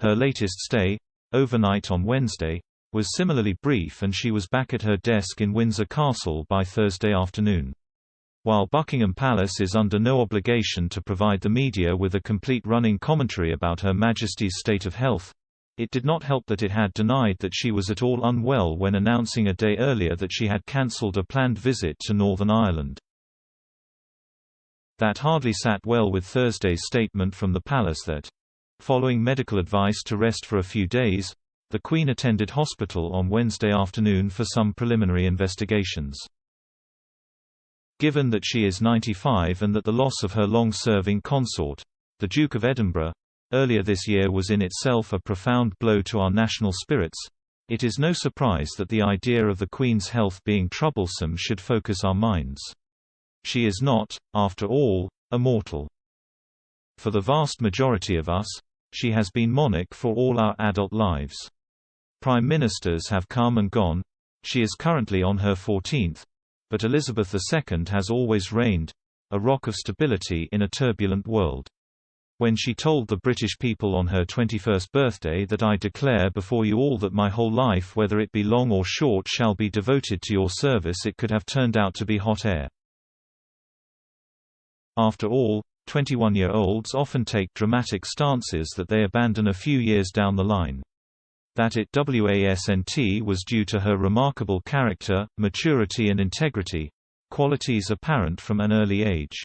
Her latest stay, overnight on Wednesday, was similarly brief, and she was back at her desk in Windsor Castle by Thursday afternoon. While Buckingham Palace is under no obligation to provide the media with a complete running commentary about Her Majesty's state of health, it did not help that it had denied that she was at all unwell when announcing a day earlier that she had cancelled a planned visit to Northern Ireland. That hardly sat well with Thursday's statement from the palace that, following medical advice to rest for a few days, the Queen attended hospital on Wednesday afternoon for some preliminary investigations. Given that she is 95 and that the loss of her long-serving consort, the Duke of Edinburgh, earlier this year was in itself a profound blow to our national spirits, it is no surprise that the idea of the Queen's health being troublesome should focus our minds. She is not, after all, immortal. For the vast majority of us, she has been monarch for all our adult lives. Prime ministers have come and gone. She is currently on her 14th, but Elizabeth II has always reigned, a rock of stability in a turbulent world. When she told the British people on her 21st birthday that "I declare before you all that my whole life, whether it be long or short, shall be devoted to your service," it could have turned out to be hot air. After all, 21-year-olds often take dramatic stances that they abandon a few years down the line. That it wasn't was due to her remarkable character, maturity and integrity, qualities apparent from an early age.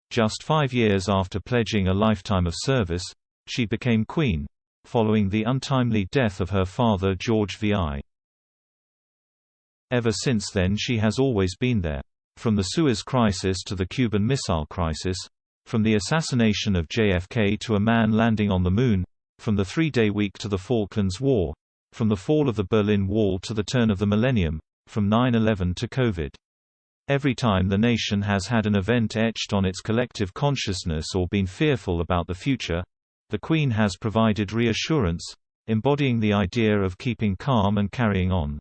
Just 5 years after pledging a lifetime of service, she became Queen, following the untimely death of her father George VI. Ever since then she has always been there. From the Suez Crisis to the Cuban Missile Crisis, from the assassination of JFK to a man landing on the Moon, from the 3-day week to the Falklands War, from the fall of the Berlin Wall to the turn of the millennium, from 9/11 to COVID. Every time the nation has had an event etched on its collective consciousness or been fearful about the future, the Queen has provided reassurance, embodying the idea of keeping calm and carrying on.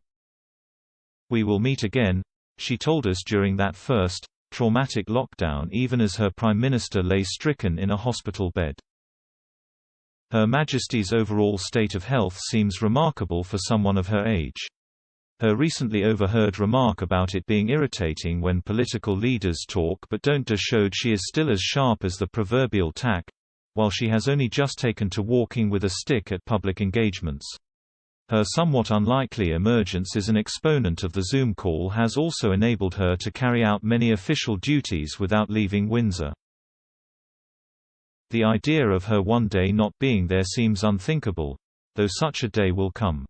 "We will meet again," she told us during that first, traumatic lockdown, even as her Prime Minister lay stricken in a hospital bed. Her Majesty's overall state of health seems remarkable for someone of her age. Her recently overheard remark about it being irritating when political leaders talk but don't do showed she is still as sharp as the proverbial tack, while she has only just taken to walking with a stick at public engagements. Her somewhat unlikely emergence as an exponent of the Zoom call has also enabled her to carry out many official duties without leaving Windsor. The idea of her one day not being there seems unthinkable, though such a day will come.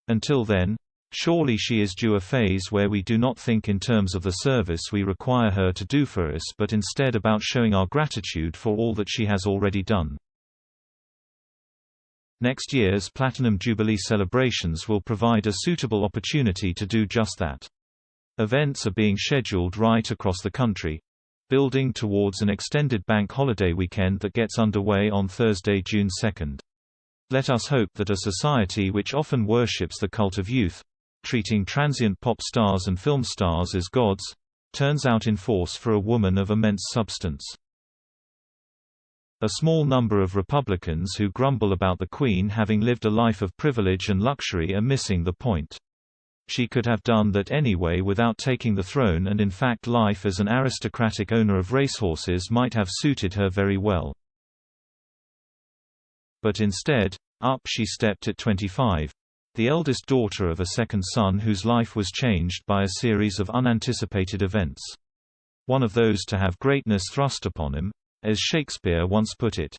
Until then, surely she is due a phase where we do not think in terms of the service we require her to do for us, but instead about showing our gratitude for all that she has already done. Next year's Platinum Jubilee celebrations will provide a suitable opportunity to do just that. Events are being scheduled right across the country, building towards an extended bank holiday weekend that gets underway on Thursday, June 2. Let us hope that a society which often worships the cult of youth, treating transient pop stars and film stars as gods, turns out in force for a woman of immense substance. A small number of Republicans who grumble about the Queen having lived a life of privilege and luxury are missing the point. She could have done that anyway without taking the throne, and in fact life as an aristocratic owner of racehorses might have suited her very well. But instead, up she stepped at 25, the eldest daughter of a second son whose life was changed by a series of unanticipated events. One of those to have greatness thrust upon him, as Shakespeare once put it.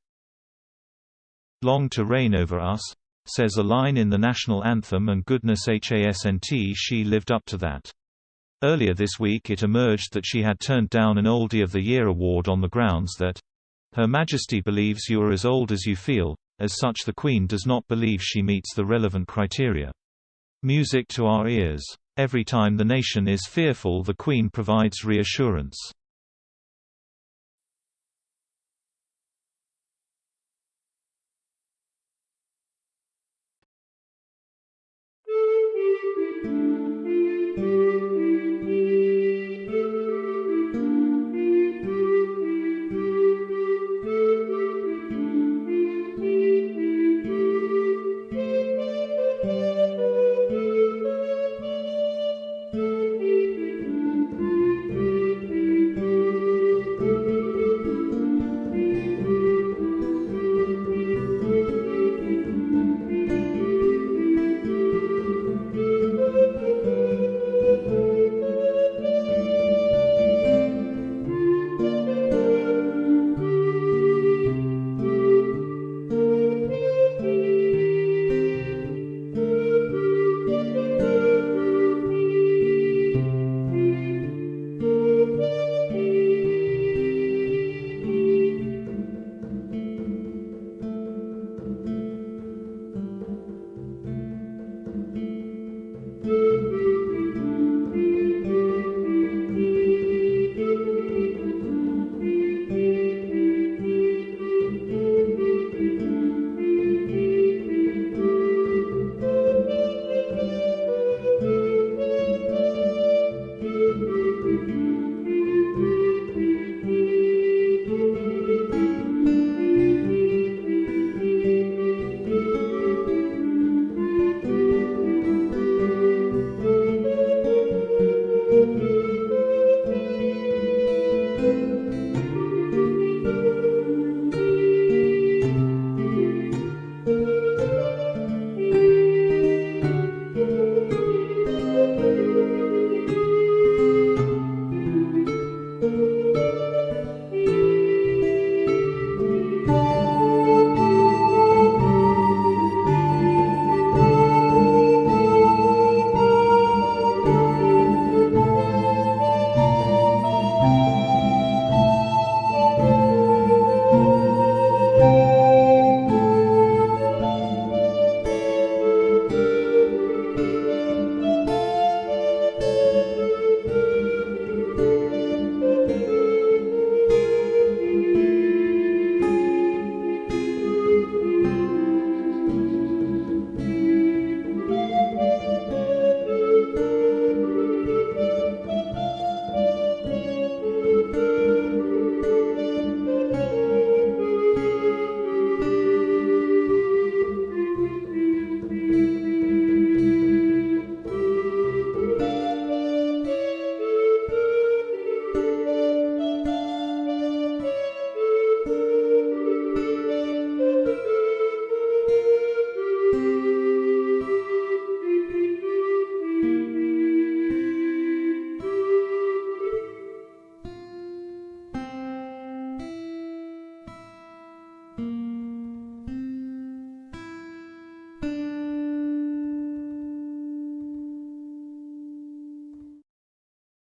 "Long to reign over us," says a line in the national anthem, and goodness hasn't she lived up to that. Earlier this week it emerged that she had turned down an Oldie of the Year award on the grounds that, "Her Majesty believes you are as old as you feel, as such the Queen does not believe she meets the relevant criteria." Music to our ears. Every time the nation is fearful, the Queen provides reassurance.